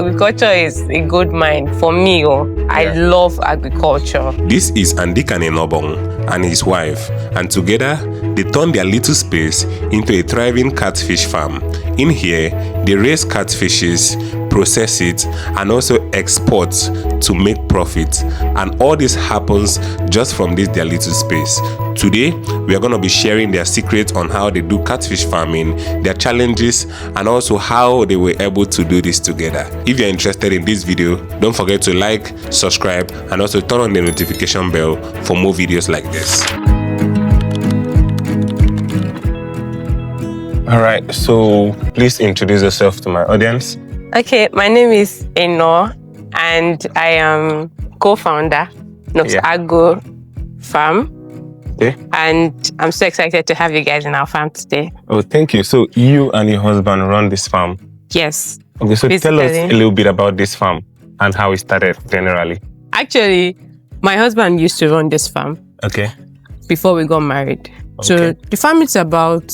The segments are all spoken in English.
agriculture is a good mind for me. I love agriculture. This is Andikan enobong and his wife, and together they turn their little space into a thriving catfish farm. In here, they raise catfishes, process it, and also export to make profit. And all this happens just from this their little space. Today, we are going to be sharing their secrets on how they do catfish farming, their challenges, and also how they were able to do this together. If you're interested in this video, don't forget to like, subscribe, and also turn on the notification bell for more videos like this. All right, so please introduce yourself to my audience. Okay, my name is Eno, and I am co-founder of Agro Farm. Okay. And I'm so excited to have you guys in our farm today. Oh, thank you. So you and your husband run this farm? Yes. Okay, so tell us a little bit about this farm and how it started generally. Actually, my husband used to run this farm. Okay. Before we got married. Okay. So the farm is about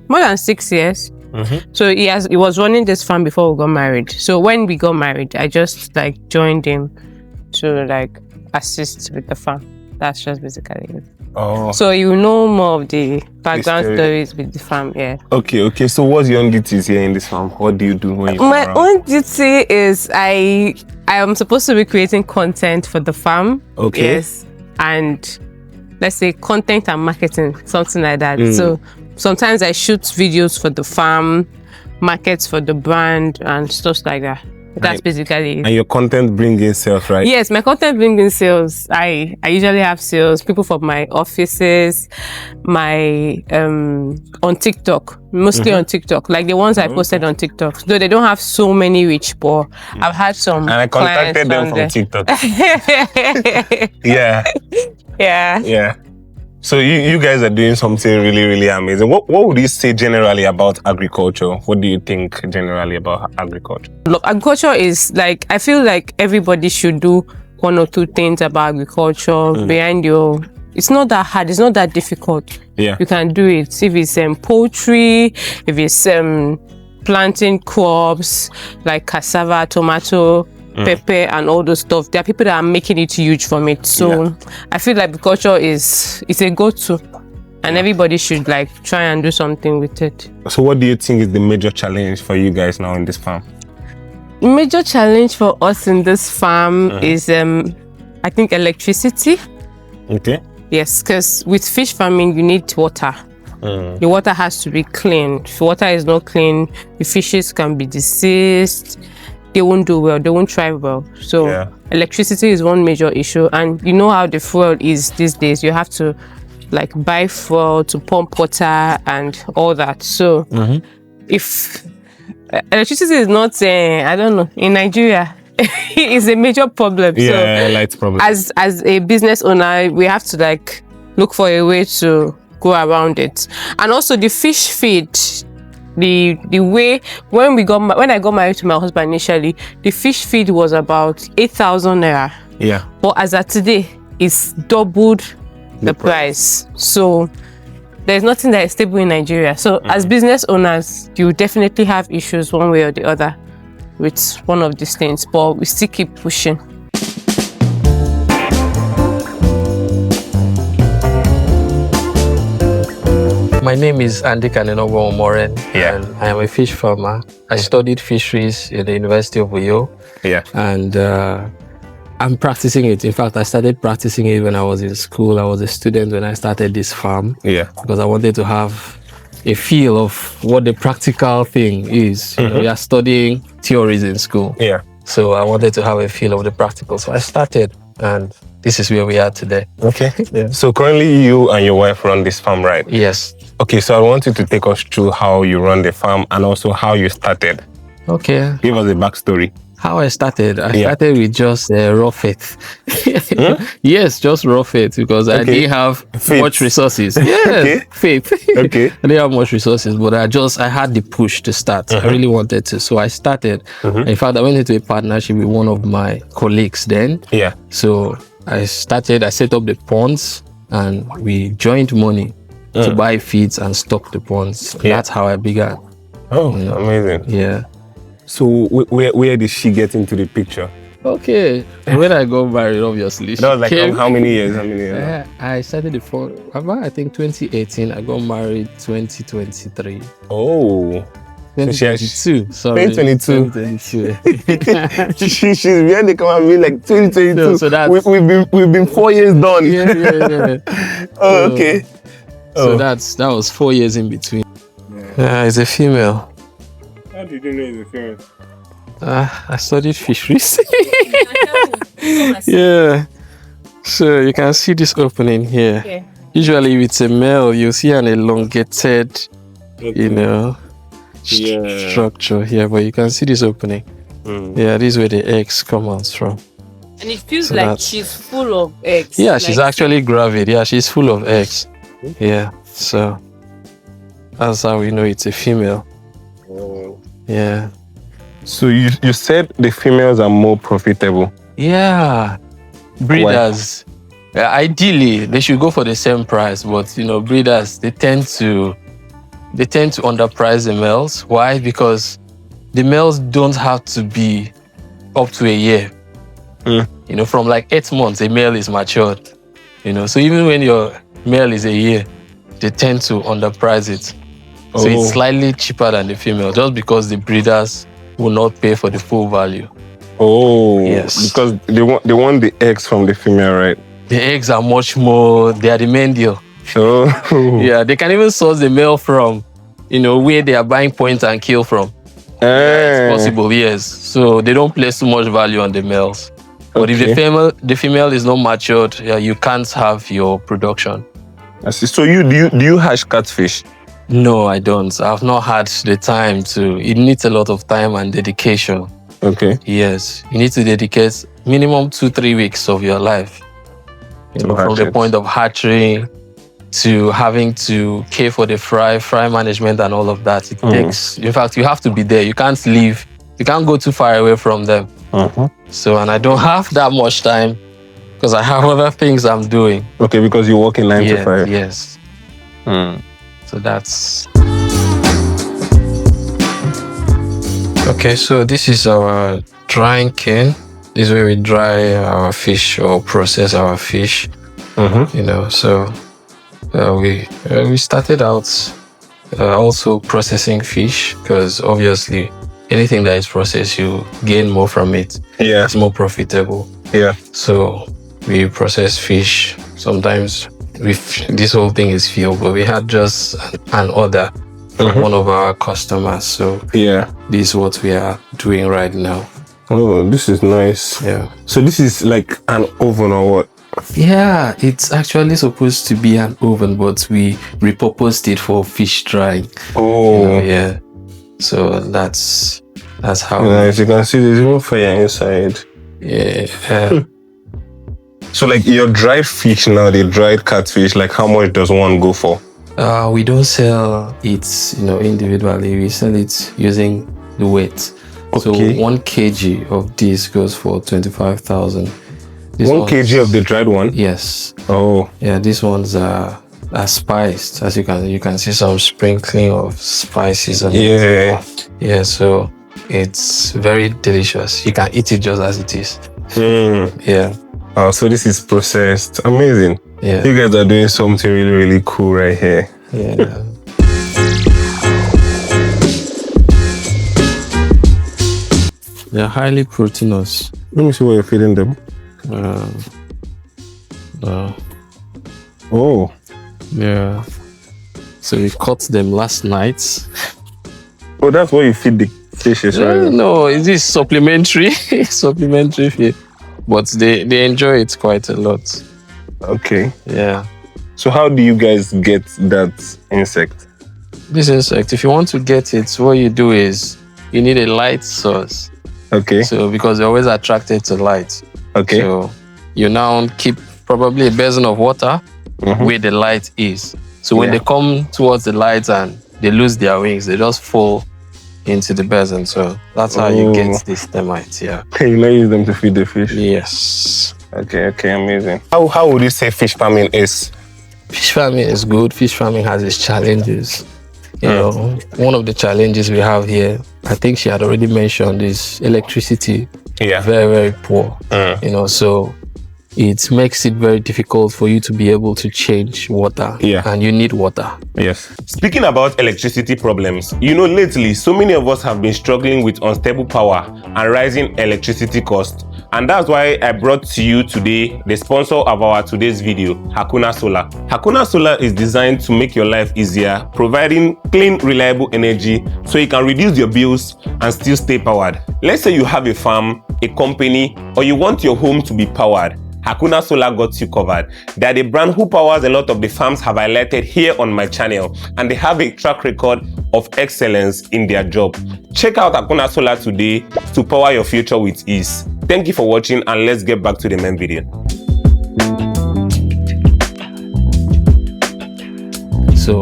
more than 6 years. Mm-hmm. So he was running this farm before we got married. So when we got married, I just joined him to assist with the farm. That's just basically it. Oh. So you know more of the background stories with the farm, yeah. Okay. So what's your own duties here in this farm? What do you do when you My own duty is I am supposed to be creating content for the farm. Okay. Yes. And let's say content and marketing, something like that. So sometimes I shoot videos for the farm, markets for the brand, and stuff like that. That's basically it. And your content brings in sales, right? Yes, my content brings in sales. I usually have sales, people from my offices, my on TikTok, mostly on TikTok, like the ones I posted on TikTok. Though they don't have so many reach, but I've had some. And I contacted them from TikTok. Yeah. So you guys are doing something really, really amazing. What would you say generally about agriculture? What do you think generally about agriculture? Look, agriculture is I feel like everybody should do one or two things about agriculture behind your. It's not that hard. It's not that difficult. Yeah. You can do it. If it's poultry, if it's planting crops like cassava, tomato, pepper, and all those stuff. There are people that are making it huge from it. So I feel like agriculture is a go-to, and everybody should try and do something with it. So what do you think is the major challenge for you guys now in this farm? The major challenge for us in this farm is I think electricity. Okay. Yes, because with fish farming you need water. The water has to be clean. If water is not clean, the fishes can be deceased. They won't do well, they won't thrive well. So electricity is one major issue, and you know how the fuel is these days. You have to buy fuel to pump water and all that. So if electricity is not I don't know, in Nigeria it's a major problem. Light problem. As a business owner, we have to look for a way to go around it. And also the fish feed, the way when I got married to my husband initially, the fish feed was about 8,000 naira. Yeah. But as of today, it's doubled the price. So there's nothing that is stable in Nigeria. So as business owners, you definitely have issues one way or the other with one of these things, but we still keep pushing. My name is Andikan and I am a fish farmer. I studied fisheries in the University of Uyo. Yeah. And I'm practicing it. In fact, I started practicing it when I was in school. I was a student when I started this farm. Yeah. Because I wanted to have a feel of what the practical thing is. You know, we are studying theories in school. Yeah. So I wanted to have a feel of the practical. So I started, and this is where we are today. Okay. Yeah. So currently you and your wife run this farm, right? Yes. Okay, so I want you to take us through how you run the farm and also how you started. Okay. Give us a backstory. How I started with just raw faith. Yes, just raw faith, because I didn't have much resources. Yes, faith. Okay. I didn't have much resources, but I had the push to start. I really wanted to, so I started. In fact, I went into a partnership with one of my colleagues then. Yeah. So I set up the ponds, and we joined money to buy feeds and stock the ponds. That's how I began. Oh, amazing. Yeah. So where did she get into the picture? Okay, when I got married, obviously. That was like how many years? How many years? I started I think 2018. I got married 2023. Oh. 2022. Sorry. 2022. She's really come and be like 2022. So that's we've been 4 years done. Yeah. Oh, okay. So that was 4 years in between. Yeah, it's a female. How did you know it's a female? I studied fisheries. Yeah. So you can see this opening here. Okay. Usually if it's a male, you see an elongated, structure here, but you can see this opening. Yeah, this is where the eggs come out from. And it feels like she's full of eggs. Yeah, she's actually gravid. Yeah, she's full of eggs. Yeah, so that's how we know it's a female. Oh. Yeah. So you said the females are more profitable. Yeah. Breeders. Ideally, they should go for the same price, but breeders, they tend to underprice the males. Why? Because the males don't have to be up to a year. From like 8 months, a male is matured. So even when your male is a year, they tend to underprice it. So it's slightly cheaper than the female, just because the breeders will not pay for the full value. Oh, yes. Because they want the eggs from the female, right? The eggs are much more, they are the main deal. Oh. Yeah, they can even source the male from, where they are buying point and kill from. Yeah, it's possible, yes. So they don't place too much value on the males. But if the female is not matured, you can't have your production. I see. So do you hatch catfish? No, I don't. I've not had the time to. It needs a lot of time and dedication. Okay. Yes, you need to dedicate minimum 2-3 weeks of your life. From the point of hatchery to having to care for the fry management and all of that. It takes. In fact, you have to be there. You can't leave. You can't go too far away from them. So, and I don't have that much time because I have other things I'm doing. Okay, because you work in 9 to 5. Yes. So that's... Okay, so this is our drying cane. This is where we dry our fish or process our fish. So we started out also processing fish because obviously anything that is processed, you gain more from it. Yeah. It's more profitable. Yeah. So we process fish. Sometimes this whole thing is fuel, but we had just an order from one of our customers. So this is what we are doing right now. Oh, this is nice. Yeah. So this is like an oven or what? Yeah, it's actually supposed to be an oven, but we repurposed it for fish drying. Oh. Yeah. So that's how. As you can see, there's even fire inside. Yeah. So like your dried fish now, the dried catfish, like how much does one go for? We don't sell it, individually. We sell it using the weight. Okay. So 1 kg of this goes for 25,000. 1 kg of the dried one? Yes. Oh. Yeah, these ones are spiced. As you can see some sprinkling of spices on it. Yeah, so it's very delicious. You can eat it just as it is. Yeah. Oh, so this is processed. Amazing. Yeah. You guys are doing something really, really cool right here. Yeah. They're highly proteinous. Let me see what you're feeding them. Oh. Yeah. So we caught them last night. Oh, that's what you feed the fishes, right? No, it is supplementary. Supplementary feed. But they enjoy it quite a lot. Okay. Yeah. So how do you guys get that insect? This insect, if you want to get it, what you do is you need a light source. Okay. So because they're always attracted to light. Okay. So you now keep probably a basin of water where the light is. So when they come towards the light and they lose their wings, they just fall into the basin. So that's how you get these termites. Yeah. Can you not use them to feed the fish? Yes. Okay, amazing. How would you say fish farming is? Fish farming is good. Fish farming has its challenges. You know, one of the challenges we have here, I think she had already mentioned, is electricity. Yeah. Very, very poor. You know, so it makes it very difficult for you to be able to change water. Yeah. And you need water. Yes. Speaking about electricity problems, you know, lately, so many of us have been struggling with unstable power and rising electricity costs. And that's why I brought to you today the sponsor of our today's video, Hakuna Solar. Hakuna Solar is designed to make your life easier, providing clean, reliable energy so you can reduce your bills and still stay powered. Let's say you have a farm, a company, or you want your home to be powered. Hakuna Solar got you covered. They are the brand who powers a lot of the farms I've highlighted here on my channel, and they have a track record of excellence in their job. Check out Hakuna Solar today to power your future with ease. Thank you for watching, and let's get back to the main video. So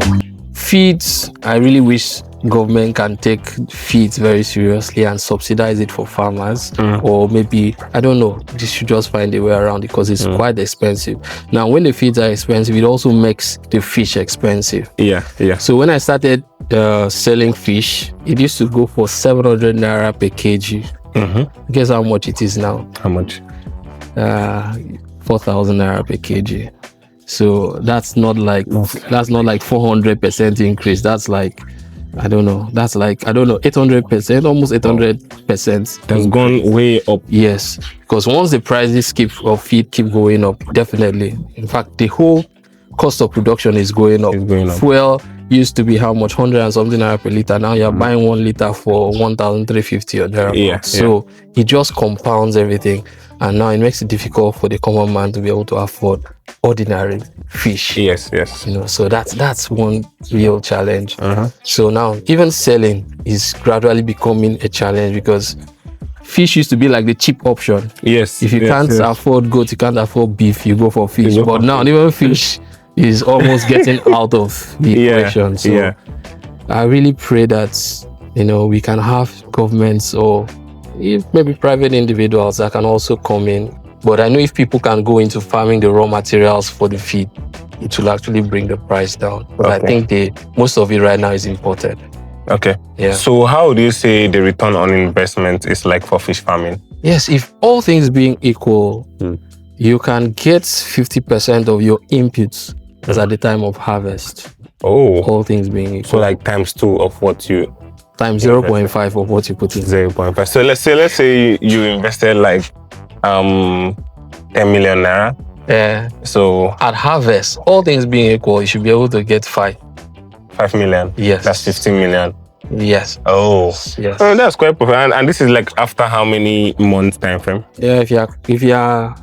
feeds, I really wish government can take feeds very seriously and subsidize it for farmers, or maybe, I don't know, they should just find a way around it because it's quite expensive. Now, when the feeds are expensive, it also makes the fish expensive. Yeah. So when I started selling fish, it used to go for 700 naira per kg. Guess how much it is now? How much? 4,000 naira per kg. So that's not like 400% increase. That's like, I don't know, 800%, almost 800%. That's gone way up. Yes, because once the prices of feed keep going up, definitely. In fact, the whole cost of production is going up. Fuel used to be how much? 100 and something naira per liter. Now you're buying 1 liter for 1,350 or thereabouts. So it just compounds everything. And now it makes it difficult for the common man to be able to afford ordinary fish. Yes. You know, so that's one real challenge. So now even selling is gradually becoming a challenge because fish used to be like the cheap option. Yes. If you can't afford goat, you can't afford beef, you go for fish. But now even fish is almost getting out of the equation. So I really pray that, you know, we can have governments or if maybe private individuals that can also come in. But I know if people can go into farming the raw materials for the feed, it will actually bring the price down. But I think most of it right now is imported. Okay. Yeah. So how do you say the return on investment is like for fish farming? Yes, if all things being equal, you can get 50% of your inputs at the time of harvest. Oh. All things being equal. So like times 2 of what you... Times 0.5 of what you put in. 0.5. So let's say you invested like 10 million naira. Yeah. So at harvest, all things being equal, you should be able to get 5 million. Yes. That's 15 million. Yes. Oh. Yes. Oh, that's quite perfect. And this is like after how many months time frame? Yeah, if you are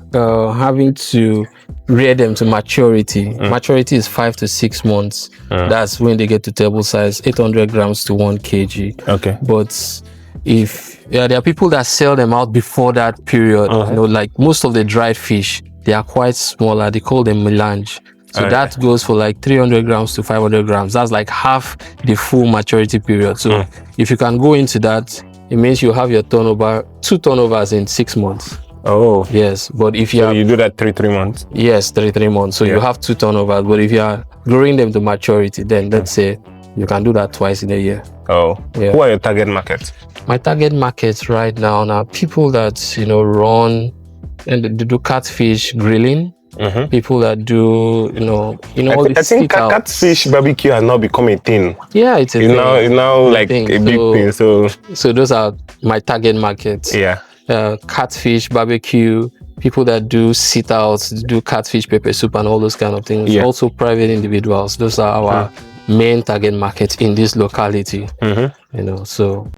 having to rear them to maturity, maturity is 5 to 6 months. That's when they get to table size, 800 grams to 1 kg. Okay. But if there are people that sell them out before that period, you know, like most of the dried fish, they are quite smaller. They call them melange. So that goes for like 300 grams to 500 grams. That's like half the full maturity period. So if you can go into that, it means you have your turnover, 2 turnovers in 6 months. Oh. Yes, but if you do that 3 months? Yes, 3 months. So you have 2 turnovers. But if you are growing them to maturity, then let's say you can do that twice in a year. Oh. Yeah. Who are your target markets? My target markets right now people that, you know, run and they do catfish grilling. People that do, I think catfish barbecue has now become a thing. Yeah, it's now like a big thing. So those are my target markets. Yeah. Catfish barbecue, people that do sit outs, do catfish pepper soup and all those kind of things. Yeah. Also private individuals. Those are our main target markets in this locality. You know, so.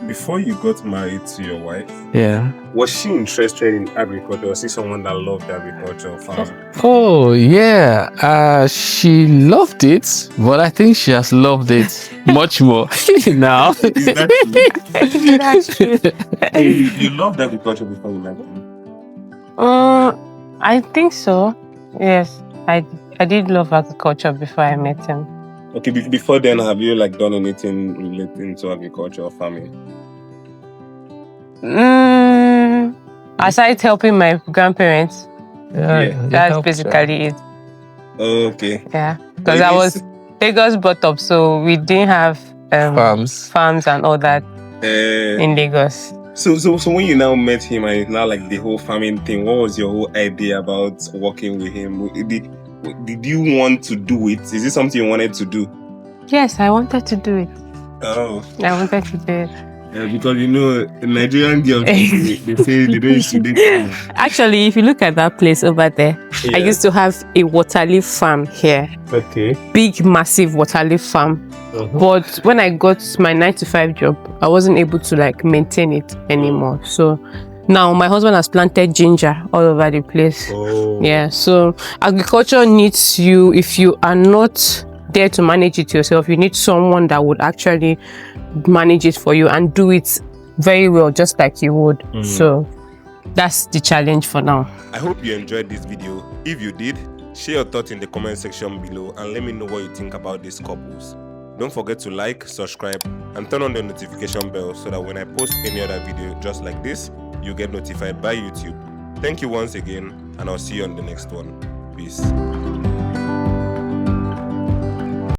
Before you got married to your wife, was she interested in agriculture? Was she someone that loved agriculture? Oh yeah, she loved it, but I think she has loved it much more now. Is that That's true. You loved agriculture before you met him? I think so. Yes, I did love agriculture before I met him. Okay, before then, have you like done anything relating to agriculture or farming? Aside helping my grandparents, Yeah, that's basically it. Oh, okay. Yeah, because I was Lagos brought up, so we didn't have farms and all that in Lagos. So when you now met him and it's now like the whole farming thing, what was your whole idea about working with him? Did you want to do it? Is it something you wanted to do? Yes, I wanted to do it. Oh. I wanted to do it. Yeah, because you know, Nigerian girls, they say they don't used to date. Actually, if you look at that place over there, I used to have a water leaf farm here. Okay. Big, massive water leaf farm. But when I got my 9-to-5 job, I wasn't able to like maintain it anymore. So now my husband has planted ginger all over the place. Yeah, so agriculture needs you. If you are not there to manage it yourself, you need someone that would actually manage it for you and do it very well, just like you would. So that's the challenge for now. I hope you enjoyed this video. If you did, share your thoughts in the comment section below and let me know what you think about these couples. Don't forget to like, subscribe and turn on the notification bell so that when I post any other video just like this, you get notified by YouTube. Thank you once again, and I'll see you on the next one. Peace.